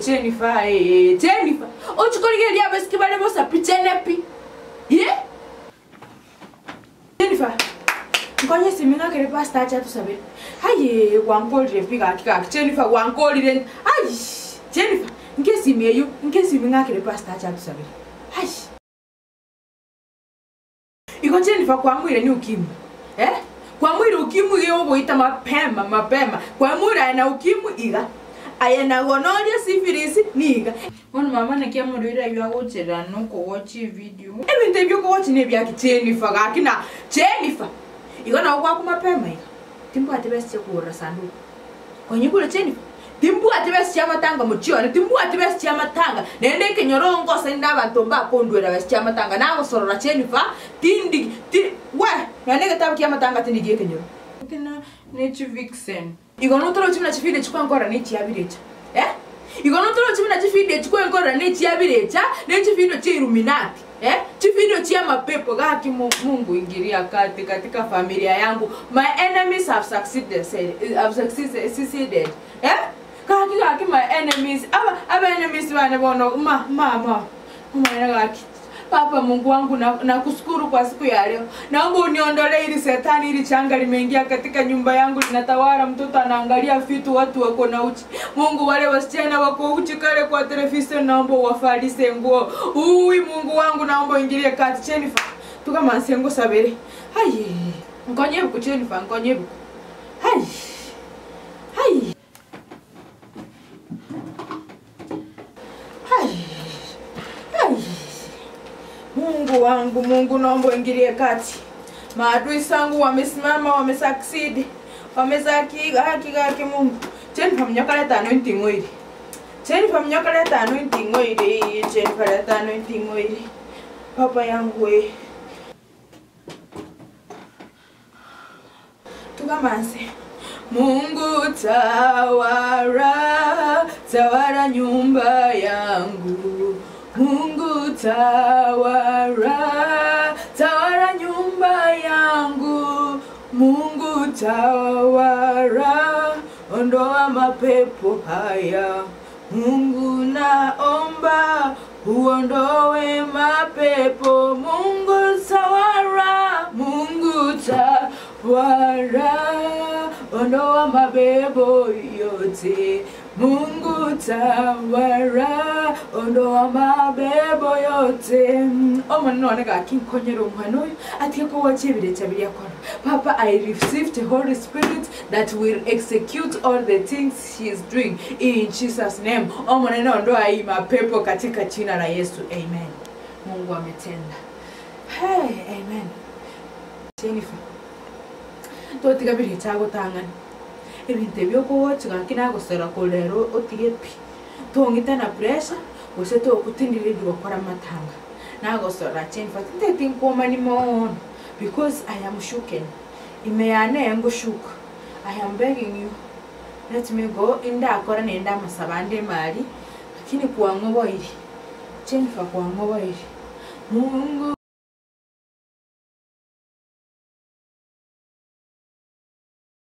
Jennifer, Jennifer. Ochukoligeli ya basi kibale bosa pichenepi. Yeah? Jennifer. Nkonye simina kere pasta acha tusabe. Haye wankoli piga kika Jennifer wankoli ren. Ai Jennifer, nkesi meyo, nkesi minga kere pasta acha tusabe. Hai. Iko Jennifer kwa mwire ni ukimwi. Kwa mwire ukimwi yobo ita mapema. Kwa mwire ana ukimwi iga. Ayana gonoria syphilis niga. Ono mama nakia murira bya gochera no ko watch video. Ebinte byo ko watch ne bya Jennifer gakina Jennifer. Igona kwa kumapema iga. Timbu atebese kuura sandu. Konyibule Jennifer. Timbu atebese chamatanga muchione. Timbu atebese chamatanga. Nende kenyorongo senda abantu mbakondwera bese chamatanga nago sorora Jennifer. Tindi we yanege tabu chamatanga tindi gekenyoro. Kina nechi vixen. Igono tolo chimina chifide chikwa ngora nechi yabirecha. Igono tolo chimina chifide chikwa ngora nechi yabirecha, nechi fido cha Illuminati. Chifido cha mapepo gaki Mungu ingiria katika familia yangu. My enemies have succeeded. Gaki my enemies. Aba enemies wane bono mama. Gaki. Papa Mungu wangu na kushukuru kwa siku ya leo. Naomba uniondolee ili shetani ili changa limeingia katika nyumba yangu linatawala, mtoto anaangalia vitu watu wako na uchi. Mungu wale wasichana wako uchi kale kwa television naomba wafalise nguo. Mungu wangu naomba ingilie kati Jennifer. Tuka mansengo sabere. Hayi. Nkonye buku Jennifer, nkonye buku. Hayi. Hayi. Hayi. Hayi. Mungu wangu, Mungu naomba ingilie kati. Maadui zangu wamesimama, wamesucceed. Wamezaki haki yake Mungu. Jennifer mnyokaleta anointing oil. Jennifer mnyokaleta anointing oil. Jennifer leta anointing oil. Papa yangu we. Tukamanse. Mungu tawara, tawara nyumba yangu. Mungu tawara, tawara nyumba yangu. Mungu tawara, ondoa mapepo haya. Mungu naomba, uondoe mapepo. Mungu tawara, Mungu tawara, ondoa mapepo yote. Mungu tawara, ondoa mabebo yote. Maneno anega kinkonyero umhano ati ko wachibire chabiri yakora. Papa, I received the Holy Spirit that will execute all the things he is doing in Jesus name. Maneno ondoa hii mapepo katika jina la Yesu. Amen. Mungu ametenda. Hey, amen. Jennifer. Totigabiri chago tangana. Ebinte byoko wachiga kinagosera kolero otigepi tongita na pressure oseto okutindire gukora matanga nagosora Jennifer tete nkoma ni mon because I am shaken imeyane yango shook. I am begging you, let me go. Inda akora nenda masabande mali lakini kwa ngobo ili Jennifer kwa ngobo ili Mungu